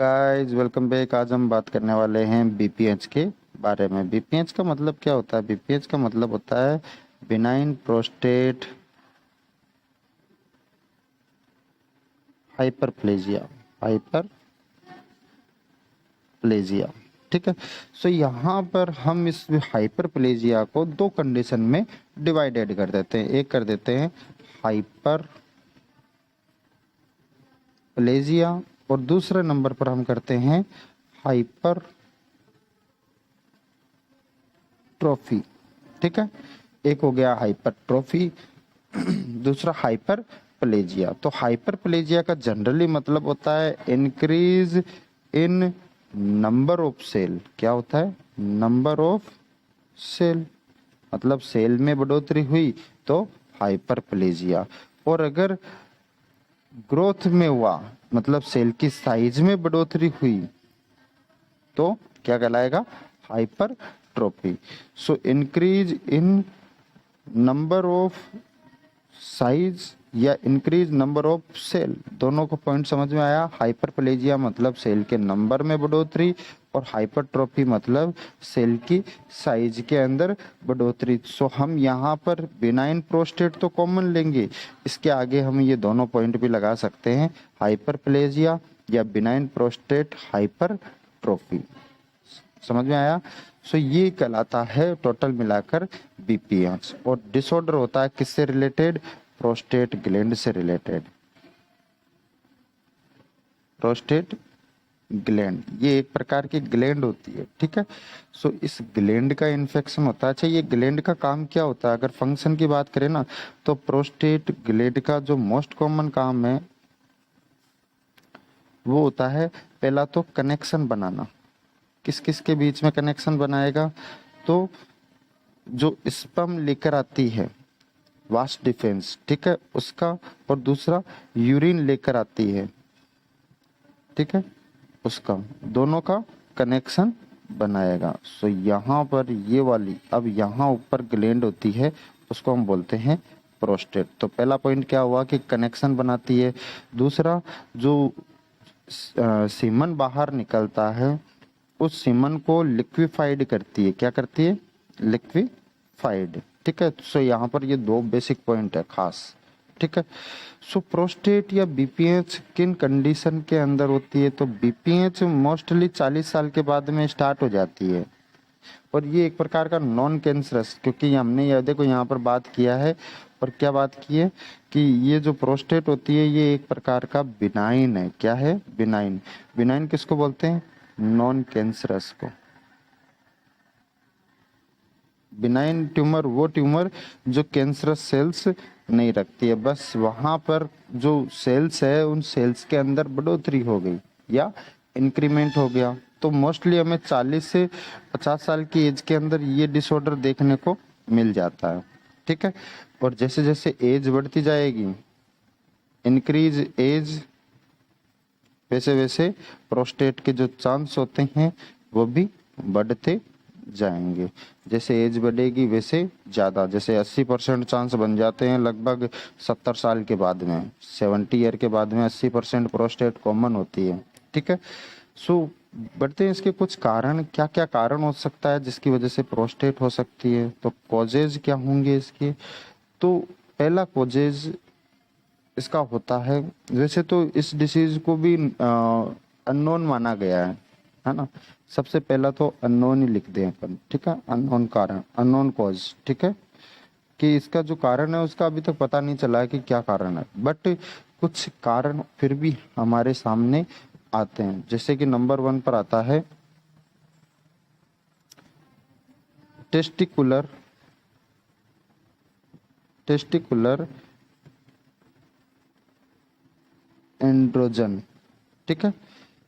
Guys welcome back. आज हम बात करने वाले हैं बीपीएच के बारे में। बीपीएच का मतलब क्या होता है? बीपीएच का मतलब होता है बिनाइन प्रोस्टेट हाइपरप्लेजिया। हाइपरप्लेजिया, ठीक है। सो यहाँ पर हम इस हाइपरप्लेजिया को दो कंडीशन में डिवाइडेड कर देते हैं। एक कर देते हैं हाइपरप्लेजिया और दूसरे नंबर पर हम करते हैं हाइपर ट्रॉफी, ठीक है। एक हो गया हाइपरट्रॉफी, दूसरा हाइपर प्लेजिया। तो हाइपर प्लेजिया का जनरली मतलब होता है increase in number of cell. क्या होता है? नंबर ऑफ सेल, मतलब सेल में बढ़ोतरी हुई तो हाइपर प्लेजिया। और अगर ग्रोथ में हुआ मतलब सेल की साइज में बढ़ोतरी हुई तो क्या कहलाएगा? Hypertrophy. So increase in number of size या इंक्रीज नंबर ऑफ सेल, दोनों को पॉइंट समझ में आया। हाइपरप्लेजिया मतलब सेल के नंबर में बढ़ोतरी और हाइपरट्रोफी मतलब सेल की साइज के अंदर बढ़ोतरी। सो हम यहाँ पर बिनाइन प्रोस्टेट तो कॉमन लेंगे, इसके आगे हम ये दोनों पॉइंट भी लगा सकते हैं, हाइपरप्लेजिया या बिनाइन प्रोस्टेट हाइपरट्रोफी। समझ में आया? सो ये कहलाता है टोटल मिलाकर बीपीएच। और डिसऑर्डर होता है किससे रिलेटेड? प्रोस्टेट ग्लैंड से रिलेटेड। प्रोस्टेट ग्लैंड ये एक प्रकार की ग्लैंड होती है, ठीक है। सो इस ग्लैंड का इन्फेक्शन होता है। अच्छा, ये ग्लैंड का काम क्या होता है? अगर फंक्शन की बात करें ना, तो प्रोस्टेट ग्लैंड का जो मोस्ट कॉमन काम है वो होता है पहला तो कनेक्शन बनाना। किस किस के बीच में कनेक्शन बनाएगा? तो जो स्पर्म लेकर आती है वास्ट डिफेंस, ठीक है, उसका, और दूसरा यूरिन लेकर आती है, ठीक है, उसका, दोनों का कनेक्शन बनाएगा। सो यहाँ पर ये वाली, अब यहाँ ऊपर ग्लैंड होती है उसको हम बोलते हैं प्रोस्टेट। तो पहला पॉइंट क्या हुआ कि कनेक्शन बनाती है। दूसरा, जो सीमन बाहर निकलता है उस सीमन को लिक्विफाइड करती है। क्या करती है? लिक्विफाइड, ठीक है। सो यहाँ पर ये दो बेसिक पॉइंट है खास, ठीक है। सो प्रोस्टेट या बीपीएच किन कंडीशन के अंदर होती है? तो बीपीएच मोस्टली 40 साल के बाद में स्टार्ट हो जाती है और ये एक प्रकार का नॉन कैंसरस, क्योंकि हमने ये देखो यहाँ पर बात किया है और क्या बात की है कि ये जो प्रोस्टेट होती है ये एक प्रकार का बिनाइन है। क्या है? बिनाइन। बिनाइन किसको बोलते हैं? नॉन कैंसरस को। बिनाइन ट्यूमर वो ट्यूमर जो कैंसरस सेल्स नहीं रखती है, बस वहां पर जो सेल्स है उन सेल्स के अंदर बढ़ोतरी हो गई या इंक्रीमेंट हो गया। तो मोस्टली हमें 40 से 50 साल की एज के अंदर ये डिसऑर्डर देखने को मिल जाता है, ठीक है। और जैसे जैसे एज बढ़ती जाएगी, इंक्रीज एज, वैसे वैसे प्रोस्टेट के जो चांस होते हैं वो भी बढ़ते जाएंगे। जैसे एज बढ़ेगी वैसे ज़्यादा, जैसे 80% चांस बन जाते हैं लगभग 70 साल के बाद में, 70 ईयर के बाद में 80% प्रोस्टेट कॉमन होती है, ठीक है। सो बढ़ते हैं। इसके कुछ कारण, क्या क्या कारण हो सकता है जिसकी वजह से प्रोस्टेट हो सकती है? तो कॉजेज क्या होंगे इसके? तो पहला कॉजेज इसका होता है, वैसे तो इस डिसीज को भी अननोन माना गया है ना। सबसे पहला तो अननोन ही लिख दें अपन, ठीक है। अननोन कारण, अननोन कॉज, ठीक है, कि इसका जो कारण है उसका अभी तक पता नहीं चला है कि क्या कारण है, बट कुछ कारण फिर भी हमारे सामने आते हैं। जैसे कि नंबर 1 पर आता है टेस्टिकुलर टेस्टिकुलर एंड्रोजन, ठीक है।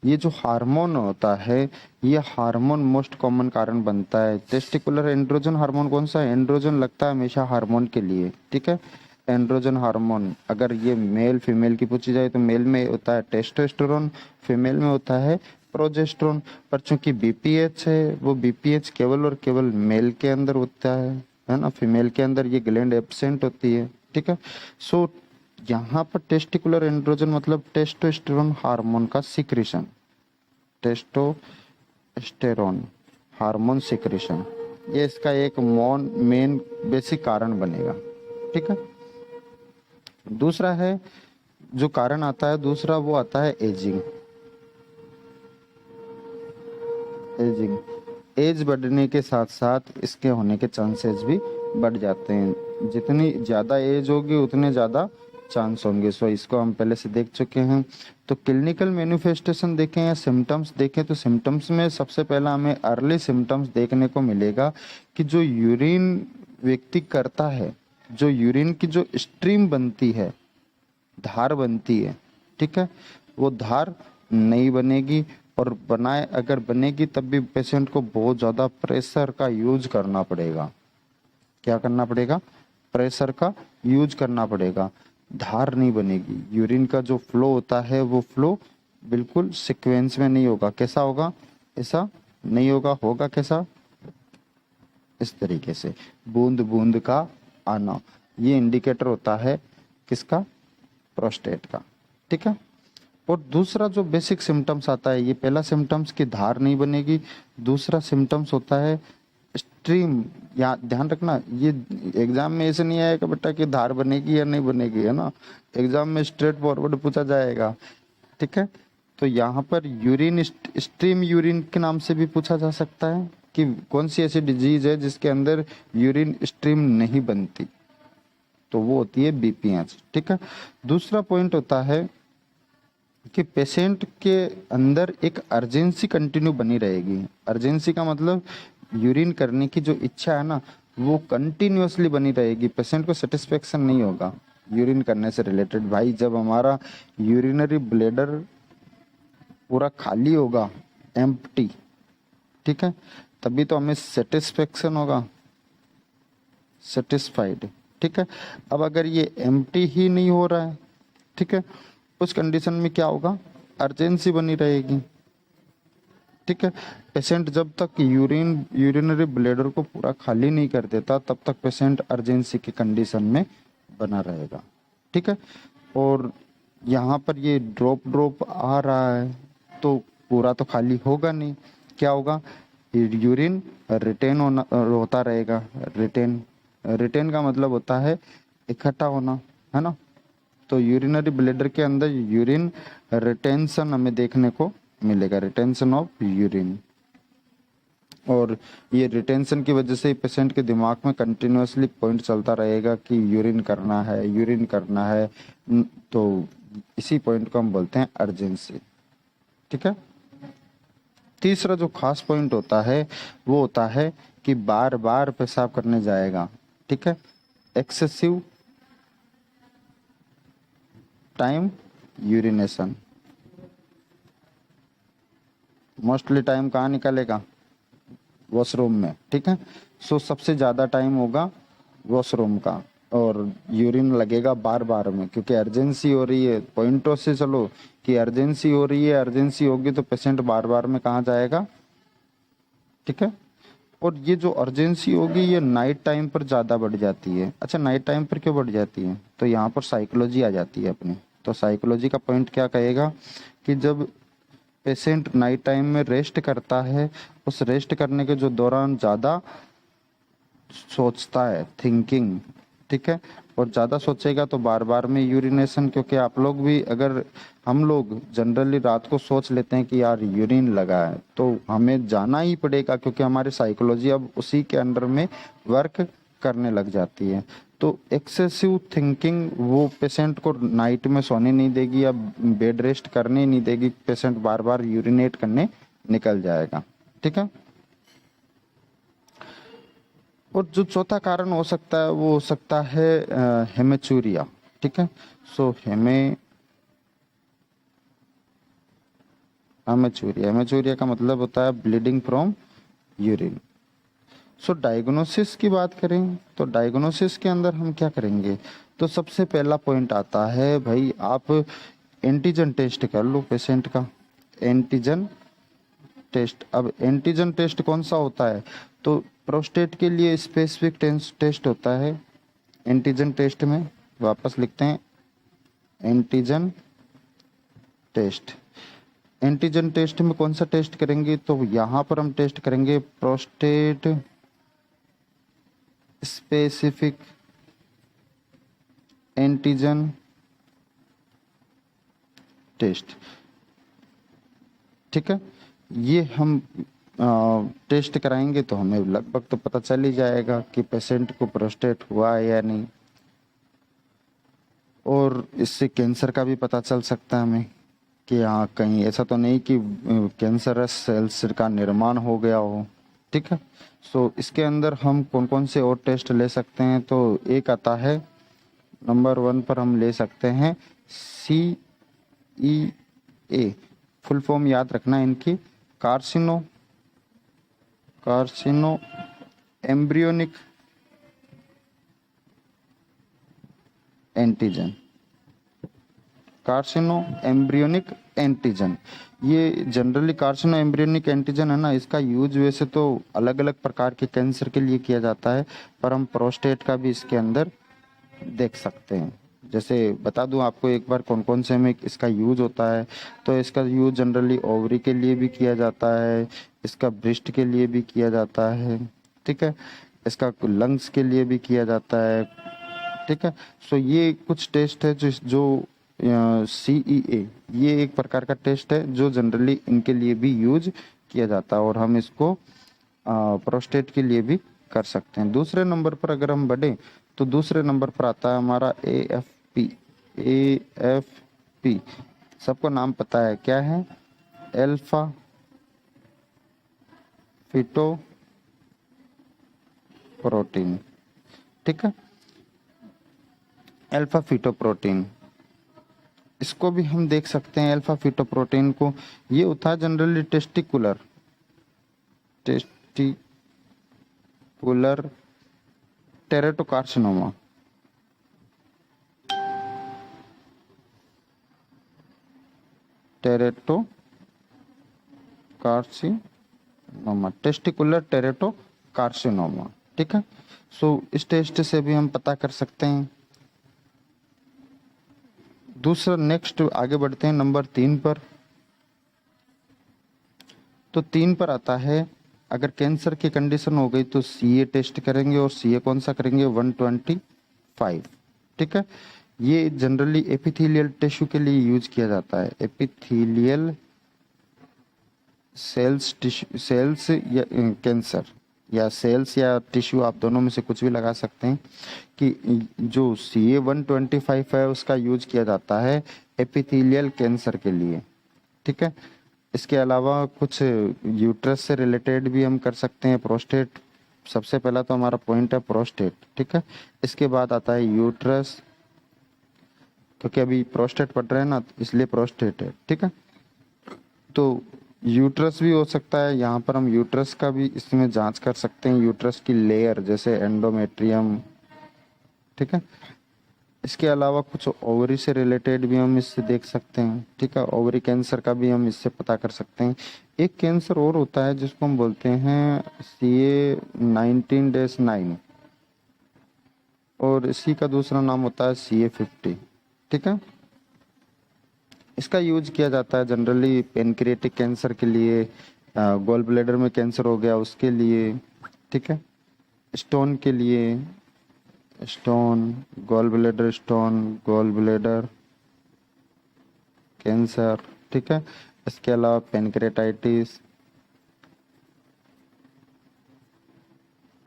ये जो हार्मोन होता है, ये हार्मोन मोस्ट कॉमन कारण बनता है। टेस्टिकुलर एंड्रोजन हार्मोन कौन सा है? एंड्रोजन लगता है हमेशा हार्मोन के लिए, ठीक है। एंड्रोजन हार्मोन, अगर ये मेल फीमेल की पूछी जाए तो मेल में होता है टेस्टोस्टेरोन, फीमेल में होता है प्रोजेस्टेरोन। पर चूंकि बीपीएच है, वो बीपीएच केवल और केवल मेल के अंदर होता है ना, फीमेल के अंदर ये ग्लैंड एब्सेंट होती है, ठीक है। सो यहाँ पर टेस्टिकुलर एंड्रोजन मतलब टेस्टोस्टेरोन हार्मोन का सिक्रीशन, टेस्टोस्टेरोन हार्मोन सिक्रेशन, ये इसका एक मेन बेसिक कारण बनेगा। ठीक है। दूसरा है जो कारण आता है, दूसरा वो आता है एजिंग। एजिंग, एज बढ़ने के साथ साथ इसके होने के चांसेस भी बढ़ जाते हैं। जितनी ज़्यादा एज होगी उतने ज़्यादा चांस होंगे। सो इसको हम पहले से देख चुके हैं। तो क्लिनिकल मैनिफेस्टेशन देखें या सिम्टम्स देखें, तो सिम्टम्स में सबसे पहला हमें अर्ली सिम्टम्स देखने को मिलेगा कि जो यूरिन व्यक्ति करता है, जो यूरिन की जो स्ट्रीम बनती है, धार बनती है, ठीक है, वो धार नहीं बनेगी। और बनाए अगर बनेगी तब भी पेशेंट को बहुत ज़्यादा प्रेशर का यूज करना पड़ेगा। क्या करना पड़ेगा? प्रेशर का यूज करना पड़ेगा। धार नहीं बनेगी। यूरिन का जो फ्लो होता है वो फ्लो बिल्कुल सीक्वेंस में नहीं होगा। कैसा होगा? ऐसा नहीं होगा। होगा कैसा? इस तरीके से बूंद बूंद का आना। ये इंडिकेटर होता है किसका? प्रोस्टेट का। ठीक है। और दूसरा जो बेसिक सिम्टम्स आता है, ये पहला सिम्टम्स की धार नहीं बनेगी। दूसरा सिम्टम्स होता है स्ट्रीम। यहाँ ध्यान रखना, ये एग्जाम में ऐसे नहीं आएगा बेटा कि धार बनेगी या नहीं बनेगी, है ना। एग्जाम में स्ट्रेट फॉरवर्ड पूछा जाएगा। ठीक है। तो यहाँ पर यूरिन स्ट्रीम यूरिन के नाम से भी पूछा जा सकता है कि कौन सी ऐसी डिजीज है जिसके अंदर यूरिन स्ट्रीम नहीं बनती, तो वो होती है बीपीएच। ठीक है। दूसरा पॉइंट होता है कि पेशेंट के अंदर एक अर्जेंसी कंटिन्यू बनी रहेगी। अर्जेंसी का मतलब यूरिन करने की जो इच्छा है ना, वो कंटिन्यूअसली बनी रहेगी। पेशेंट को सेटिस्फेक्शन नहीं होगा यूरिन करने से रिलेटेड। भाई जब हमारा यूरिनरी ब्लेडर पूरा खाली होगा, एम्प्टी, ठीक है, तभी तो हमें सेटिस्फेक्शन होगा, सेटिस्फाइड। ठीक है। अब अगर ये एम्प्टी ही नहीं हो रहा है, ठीक है, उस कंडीशन में क्या होगा? अर्जेंसी बनी रहेगी। ठीक है। पेशेंट जब तक यूरिनरी ब्लेडर को पूरा खाली नहीं कर देता तब तक पेशेंट अर्जेंसी की कंडीशन में बना रहेगा। ठीक है। और यहाँ पर ये ड्रॉप आ रहा है तो पूरा तो खाली होगा नहीं। क्या होगा? यूरिन रिटेन होता रहेगा। रिटेन का मतलब होता है इकट्ठा होना, है ना। तो यूरिनरी ब्लेडर के अंदर यूरिन रिटेंशन हमें देखने को मिलेगा, रिटेंशन ऑफ यूरिन। और ये रिटेंशन की वजह से पेशेंट के दिमाग में कंटिन्यूअसली पॉइंट चलता रहेगा कि यूरिन करना है, यूरिन करना है। तो इसी पॉइंट को हम बोलते हैं अर्जेंसी। ठीक है। तीसरा जो खास पॉइंट होता है वो होता है कि बार बार पेशाब करने जाएगा। ठीक है। Excessive time urination. Mostly time कहाँ निकलेगा? वॉशरूम में। ठीक है। सो सबसे ज़्यादा टाइम होगा वॉशरूम का, और यूरिन लगेगा बार बार में, क्योंकि अर्जेंसी हो रही है। पॉइंटों से चलो कि अर्जेंसी हो रही है, अर्जेंसी होगी तो पेशेंट बार बार में कहाँ जाएगा? ठीक है। और ये जो अर्जेंसी होगी ये नाइट टाइम पर ज़्यादा बढ़ जाती है। अच्छा, नाइट टाइम पर क्यों बढ़ जाती है? तो यहाँ पर साइकोलॉजी आ जाती है अपनी। तो साइकोलॉजी का पॉइंट क्या कहेगा कि जब पेशेंट नाइट टाइम में रेस्ट करता है, उस रेस्ट करने के जो दौरान ज़्यादा सोचता है, थिंकिंग, ठीक है, और ज़्यादा सोचेगा तो बार बार में यूरिनेशन। क्योंकि आप लोग भी, अगर हम लोग जनरली रात को सोच लेते हैं कि यार यूरिन लगा है, तो हमें जाना ही पड़ेगा, क्योंकि हमारी साइकोलॉजी अब उसी के अंडर में वर्क करने लग जाती है। तो एक्सेसिव थिंकिंग वो पेशेंट को नाइट में सोने नहीं देगी या बेड रेस्ट करने नहीं देगी। पेशेंट बार बार यूरिनेट करने निकल जाएगा। ठीक है। और जो चौथा कारण हो सकता है वो हो सकता है हेमेचूरिया। ठीक है। सो हेमेचूरिया का मतलब होता है bleeding from urine. So diagnosis की बात करें तो डायग्नोसिस के अंदर हम क्या करेंगे? तो सबसे पहला पॉइंट आता है, भाई आप एंटीजन टेस्ट कर लो पेशेंट का। Antigen test. अब एंटीजन टेस्ट कौन सा होता है? तो प्रोस्टेट के लिए स्पेसिफिक टेस्ट होता है एंटीजन टेस्ट में। वापस लिखते हैं एंटीजन टेस्ट। एंटीजन टेस्ट में कौन सा टेस्ट करेंगे, तो यहाँ पर हम टेस्ट करेंगे प्रोस्टेट स्पेसिफिक एंटीजन टेस्ट। ठीक है, ये हम टेस्ट कराएंगे तो हमें लगभग तो पता चल ही जाएगा कि पेशेंट को प्रोस्टेट हुआ है या नहीं, और इससे कैंसर का भी पता चल सकता है हमें कि हाँ कहीं ऐसा तो नहीं कि कैंसरस सेल्स का निर्माण हो गया हो। ठीक है, सो इसके अंदर हम कौन कौन से और टेस्ट ले सकते हैं, तो एक आता है नंबर 1 पर हम ले सकते हैं CEA, फुल फॉर्म याद रखना है इनकी, कार्सिनो एम्ब्रियोनिक एंटीजन, कार्सिनो एम्ब्रियोनिक एंटीजन। ये जनरली कार्सिनो एम्ब्रियोनिक एंटीजन है ना, इसका यूज वैसे तो अलग अलग प्रकार के कैंसर के लिए किया जाता है, पर हम प्रोस्टेट का भी इसके अंदर देख सकते हैं। जैसे बता दूं आपको एक बार कौन कौन से में इसका यूज होता है, तो इसका यूज जनरली ओवरी के लिए भी किया जाता है, इसका ब्रेस्ट के लिए भी किया जाता है। ठीक है, इसका लंग्स के लिए भी किया जाता है। ठीक है, सो ये कुछ टेस्ट है जो CEA, ये एक प्रकार का टेस्ट है जो जनरली इनके लिए भी यूज किया जाता है, और हम इसको प्रोस्टेट के लिए भी कर सकते हैं। दूसरे नंबर पर अगर हम बढ़े तो दूसरे नंबर पर आता है हमारा AFP। सबको नाम पता है क्या है, अल्फा फिटो प्रोटीन। ठीक है, अल्फा फिटो प्रोटीन, इसको भी हम देख सकते हैं। अल्फा फिटो प्रोटीन को, ये होता है जनरली टेस्टिकुलर टेरेटोकार्सिनोमा। टेस्टिकुलर टेरेटोकार्सिनोमा। ठीक है, सो इस टेस्ट से भी हम पता कर सकते हैं। दूसरा नेक्स्ट आगे बढ़ते हैं नंबर 3 पर। तो 3 पर आता है, अगर कैंसर की कंडीशन हो गई तो CA टेस्ट करेंगे, और CA कौन सा करेंगे, 125। ठीक है, ये जनरली एपिथेलियल टिश्यू के लिए यूज किया जाता है। एपिथेलियल सेल्स या कैंसर, या सेल्स या टिश्यू, आप दोनों में से कुछ भी लगा सकते हैं, कि जो CA 125 है उसका यूज किया जाता है एपिथेलियल कैंसर के लिए। ठीक है, इसके अलावा कुछ यूट्रस से रिलेटेड भी हम कर सकते हैं। प्रोस्टेट, सबसे पहला तो हमारा पॉइंट है प्रोस्टेट। ठीक है, इसके बाद आता है यूट्रस, क्योंकि अभी प्रोस्टेट पढ़ रहे हैं ना, इसलिए प्रोस्टेट है। ठीक है, तो यूट्रस भी हो सकता है, यहाँ पर हम यूट्रस का भी इसमें जांच कर सकते हैं, यूट्रस की लेयर जैसे एंडोमेट्रियम। ठीक है, इसके अलावा कुछ ओवरी से रिलेटेड भी हम इससे देख सकते हैं। ठीक है, ओवरी कैंसर का भी हम इससे पता कर सकते हैं। एक कैंसर और होता है जिसको हम बोलते हैं CA 19-9, और इसी का दूसरा नाम होता है CA 50। ठीक है, इसका यूज किया जाता है जनरली पेनक्रिएटिक कैंसर के लिए, गॉल ब्लैडर में कैंसर हो गया उसके लिए। ठीक है, स्टोन के लिए, स्टोन, गॉल ब्लैडर कैंसर। ठीक है, इसके अलावा पेनक्रेटाइटिस।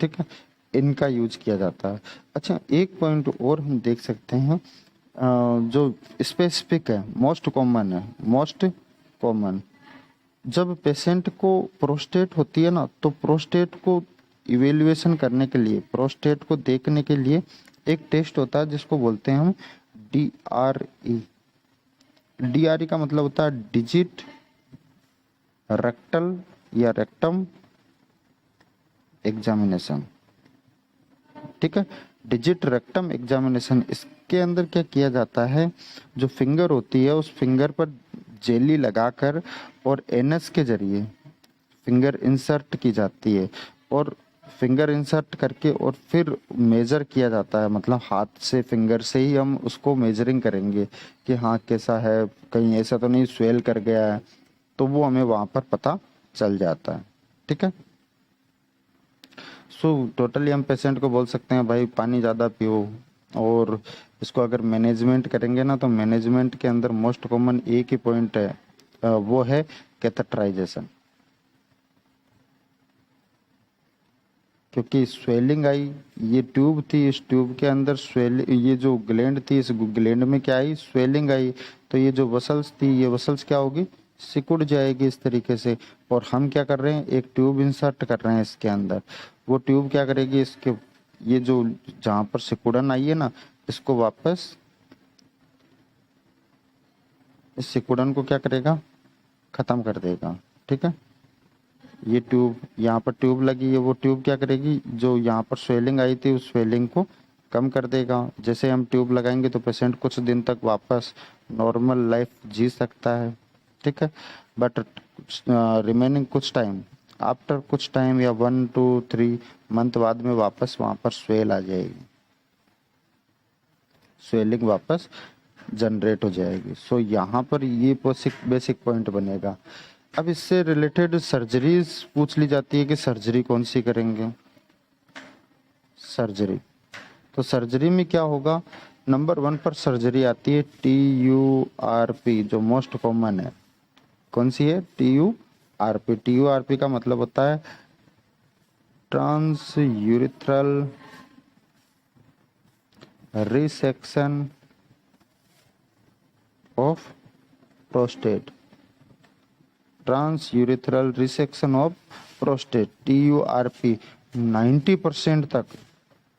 ठीक है, इनका यूज किया जाता है। अच्छा, एक पॉइंट और हम देख सकते हैं, जो स्पेसिफिक है, मोस्ट कॉमन, जब पेशेंट को प्रोस्टेट होती है ना, तो प्रोस्टेट को इवेल्युएशन करने के लिए, प्रोस्टेट को देखने के लिए एक टेस्ट होता है जिसको बोलते हैं हम DRE। DRE का मतलब होता है डिजिट रेक्टल या रेक्टम एग्जामिनेशन। ठीक है, डिजिट रेक्टम एग्जामिनेशन, इसके अंदर क्या किया जाता है, जो फिंगर होती है उस फिंगर पर जेली लगाकर और एनएस के जरिए फिंगर इंसर्ट की जाती है, और फिंगर इंसर्ट करके और फिर मेजर किया जाता है, मतलब हाथ से फिंगर से ही हम उसको मेजरिंग करेंगे कि हाँ कैसा है, कहीं ऐसा तो नहीं स्वेल कर गया है। तो वो हमें वहां पर पता चल जाता है। ठीक है। सो टोटली हम पेशेंट को बोल सकते हैं भाई पानी ज़्यादा पियो। और इसको अगर मैनेजमेंट करेंगे ना तो मैनेजमेंट के अंदर मोस्ट कॉमन एक ही पॉइंट है, वो है कैथेटराइजेशन। क्योंकि स्वेलिंग आई, ये ट्यूब थी, इस ट्यूब के अंदर स्वेल, ये जो ग्लैंड थी, इस ग्लैंड में क्या आई, स्वेलिंग आई। तो ये जो वसल्स थी, ये वसल्स क्या होगी, सिकुड़ जाएगी इस तरीके से। और हम क्या कर रहे हैं, एक ट्यूब इंसर्ट कर रहे हैं इसके अंदर। वो ट्यूब क्या करेगी, इसके ये जो जहाँ पर सिकुड़न आई है ना, इसको वापस, इस सिकुड़न को क्या करेगा, खत्म कर देगा। ठीक है। ये ट्यूब, यहाँ पर ट्यूब लगी है, वो ट्यूब क्या करेगी, जो यहाँ पर स्वेलिंग आई थी उस स्वेलिंग को कम कर देगा। जैसे हम ट्यूब लगाएंगे तो पेशेंट कुछ दिन तक वापस नॉर्मल लाइफ जी सकता है। ठीक है। बट रिमेनिंग कुछ टाइम, आफ्टर कुछ टाइम या 1 to 3 मंथ बाद में वापस वहाँ पर स्वेल आ जाएगी, स्वेलिंग वापस जनरेट हो जाएगी। सो यहाँ पर ये बेसिक पॉइंट बनेगा। अब इससे रिलेटेड सर्जरीज पूछ ली जाती है कि सर्जरी कौन सी करेंगे। सर्जरी, तो सर्जरी में क्या होगा, नंबर 1 पर सर्जरी आती है TURP, जो मोस्ट कॉमन है। कौन सी है, TURP। TURP का मतलब होता है transurethral resection of prostate. Transurethral resection of prostate, TURP। 90% तक,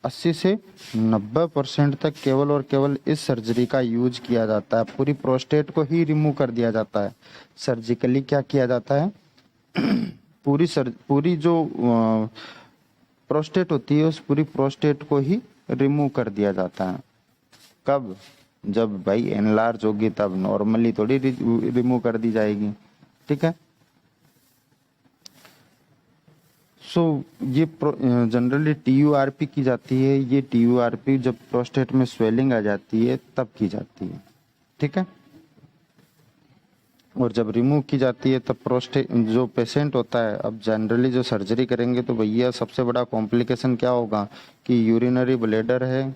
80 से 90% तक केवल और केवल इस सर्जरी का यूज किया जाता है। पूरी प्रोस्टेट को ही रिमूव कर दिया जाता है। सर्जिकली क्या किया जाता है, पूरी जो प्रोस्टेट होती है, उस पूरी प्रोस्टेट को ही रिमूव कर दिया जाता है। कब, जब भाई एनलार्ज होगी तब, नॉर्मली थोड़ी रिमूव कर दी जाएगी। ठीक है। सो ये जनरली TURP की जाती है। ये TURP जब प्रोस्टेट में स्वेलिंग आ जाती है तब की जाती है। ठीक है। और जब रिमूव की जाती है तब प्रोस्टेट जो पेशेंट होता है, अब जनरली जो सर्जरी करेंगे तो भैया सबसे बड़ा कॉम्प्लिकेशन क्या होगा कि यूरिनरी ब्लैडर है,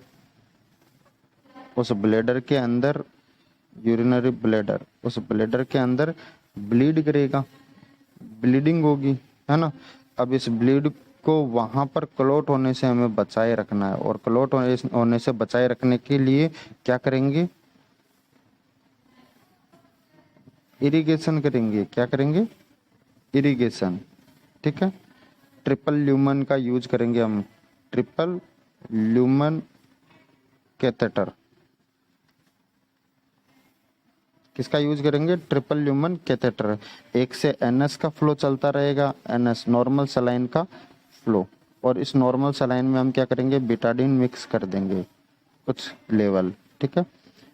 उस ब्लैडर के अंदर, यूरिनरी ब्लैडर, उस ब्लैडर के अंदर ब्लीड करेगा, ब्लीडिंग होगी, है ना। अब इस ब्लीड को वहां पर क्लॉट होने से हमें बचाए रखना है। और क्लॉट होने से बचाए रखने के लिए क्या करेंगे, इरिगेशन करेंगे। क्या करेंगे, इरिगेशन। ठीक है। ट्रिपल ल्यूमन का यूज करेंगे हम, ट्रिपल ल्यूमन कैथेटर। किसका यूज करेंगे, ट्रिपल ल्यूमन कैथेटर। एक से NS का फ्लो चलता रहेगा, NS नॉर्मल सलाइन का फ्लो। और इस नॉर्मल सलाइन में हम क्या करेंगे, बिटाडीन मिक्स कर देंगे कुछ लेवल। ठीक है।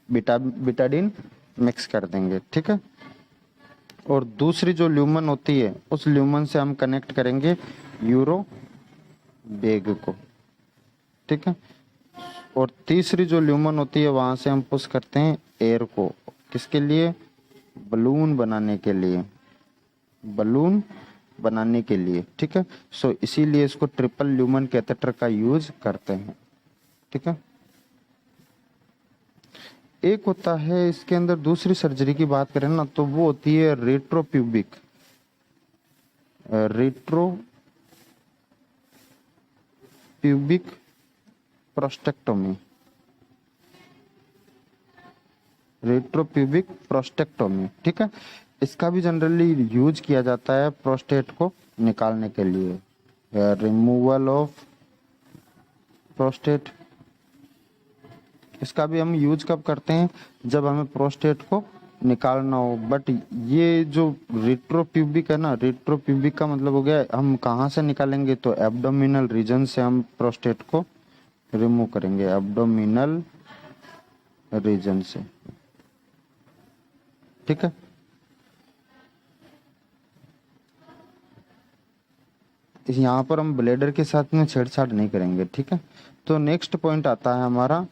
बिटाडीन मिक्स कर देंगे। ठीक है। और दूसरी जो ल्यूमन होती है, उस ल्यूमन से हम कनेक्ट करेंगे यूरो बेग को। ठीक है। और तीसरी जो ल्यूमन होती है, वहां से हम पुश करते हैं एयर को। किसके लिए, बलून बनाने के लिए, बलून बनाने के लिए। ठीक है। सो इसीलिए इसको ट्रिपल ल्यूमन कैथेटर का यूज करते हैं। ठीक है। एक होता है इसके अंदर, दूसरी सर्जरी की बात करें ना तो वो होती है retropubic, retropubic prostatectomy, retropubic prostatectomy. ठीक है। इसका भी जनरली यूज किया जाता है प्रोस्टेट को निकालने के लिए, रिमूवल ऑफ प्रोस्टेट। इसका भी हम यूज कब करते हैं, जब हमें प्रोस्टेट को निकालना हो। बट ये जो रेट्रोप्यूबिक है ना, रेट्रोप्यूबिक का मतलब हो गया हम कहाँ से निकालेंगे, तो एब्डोमिनल रीजन से हम प्रोस्टेट को रिमूव करेंगे, एब्डोमिनल रीजन से। ठीक है। यहाँ पर हम ब्लेडर के साथ में छेड़छाड़ नहीं करेंगे। ठीक है। तो नेक्स्ट पॉइंट आता है हमारा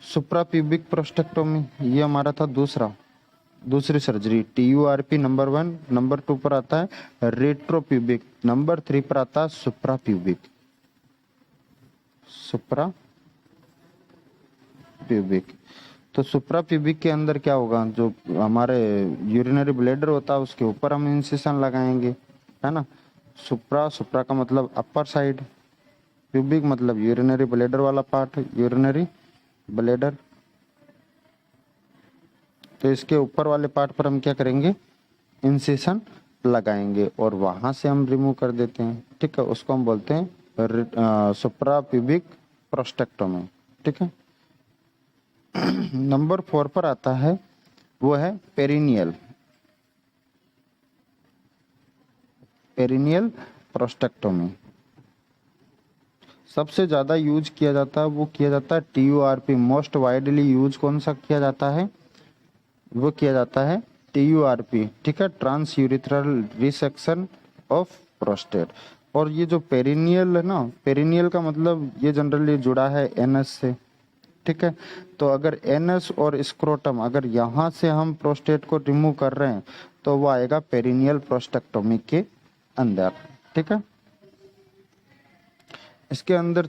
सुप्राप्यूबिक प्रोस्टेक्टोमी। ये हमारा था दूसरा, दूसरी सर्जरी TURP नंबर 1, नंबर 2 पर आता है रेट्रोप्यूबिक, नंबर 3 पर आता है सुप्राप्यूबिक, सुप्राप्यूबिक। तो सुप्राप्यूबिक के अंदर क्या होगा, जो हमारे यूरिनरी ब्लैडर होता है उसके ऊपर हम इंसिशन लगाएंगे, है ना। सुप्रा का मतलब अपर साइड, प्यूबिक मतलब यूरिनरी ब्लैडर वाला पार्ट, यूरिनरी ब्लैडर। तो इसके ऊपर वाले पार्ट पर हम क्या करेंगे, इंसिशन लगाएंगे और वहां से हम रिमूव कर देते हैं, ठीक है। उसको हम बोलते हैं सुप्राप्यूबिक प्रोस्टेक्टोमी, ठीक है। नंबर 4 पर आता है, वो है पेरिनियल, पेरिनियल प्रोस्टेक्टोमी। सबसे ज्यादा यूज किया जाता है, वो किया जाता है TURP। मोस्ट वाइडली यूज कौन सा किया जाता है, वो किया जाता है TURP, ठीक है, transurethral resection of prostate. और ये जो पेरिनियल है ना, पेरिनियल का मतलब ये जनरली जुड़ा है एनस से, ठीक है। तो अगर एनस और स्क्रोटम, अगर यहाँ से हम प्रोस्टेट को रिमूव कर रहे हैं तो वो आएगा पेरिनियल प्रोस्टेक्टोमी के अंदर, ठीक है। इसके अंदर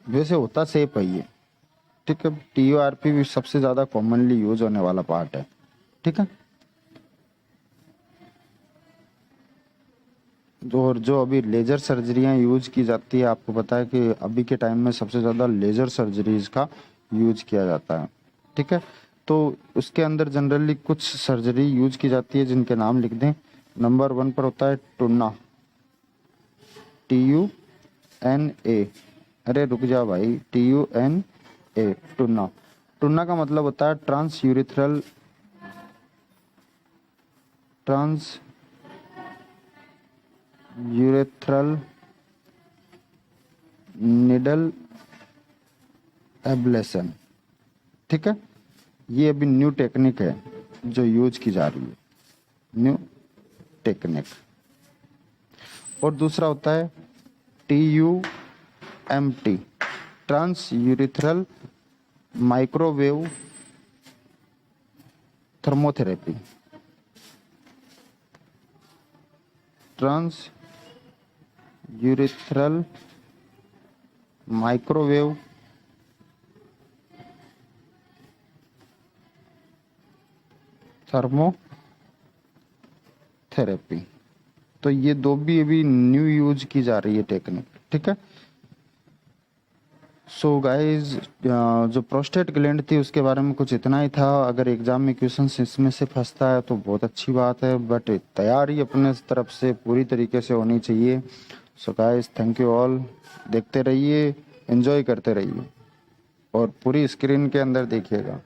वैसे होता सेप है ये, ठीक है। TURP भी सबसे ज्यादा कॉमनली यूज होने वाला पार्ट है, ठीक है। जो अभी लेजर सर्जरियां यूज की जाती है, आपको पता है कि अभी के टाइम में सबसे ज्यादा लेजर सर्जरीज का यूज किया जाता है, ठीक है। तो उसके अंदर जनरली कुछ सर्जरी यूज की जाती है जिनके नाम लिख दें। नंबर 1 पर होता है टुन्ना, TUNA, अरे रुक जा भाई, TUNA, टुन्ना। टुन्ना का मतलब होता है ट्रांस यूरेथ्रल निडल एब्लेशन, ठीक है। ये अभी न्यू टेक्निक है जो यूज की जा रही है, न्यू टेक्निक। और दूसरा होता है TUMT, transurethral microwave thermotherapy, transurethral microwave thermotherapy. तो ये दो भी अभी न्यू यूज की जा रही है टेक्निक, ठीक है। सो गाइस, जो प्रोस्टेट ग्लैंड थी उसके बारे में कुछ इतना ही था। अगर एग्जाम में क्वेश्चन इसमें से फंसता है तो बहुत अच्छी बात है, बट तैयारी अपने तरफ से पूरी तरीके से होनी चाहिए। So guys, thank you all. देखते रहिए, एंजॉय करते रहिए और पूरी स्क्रीन के अंदर देखिएगा।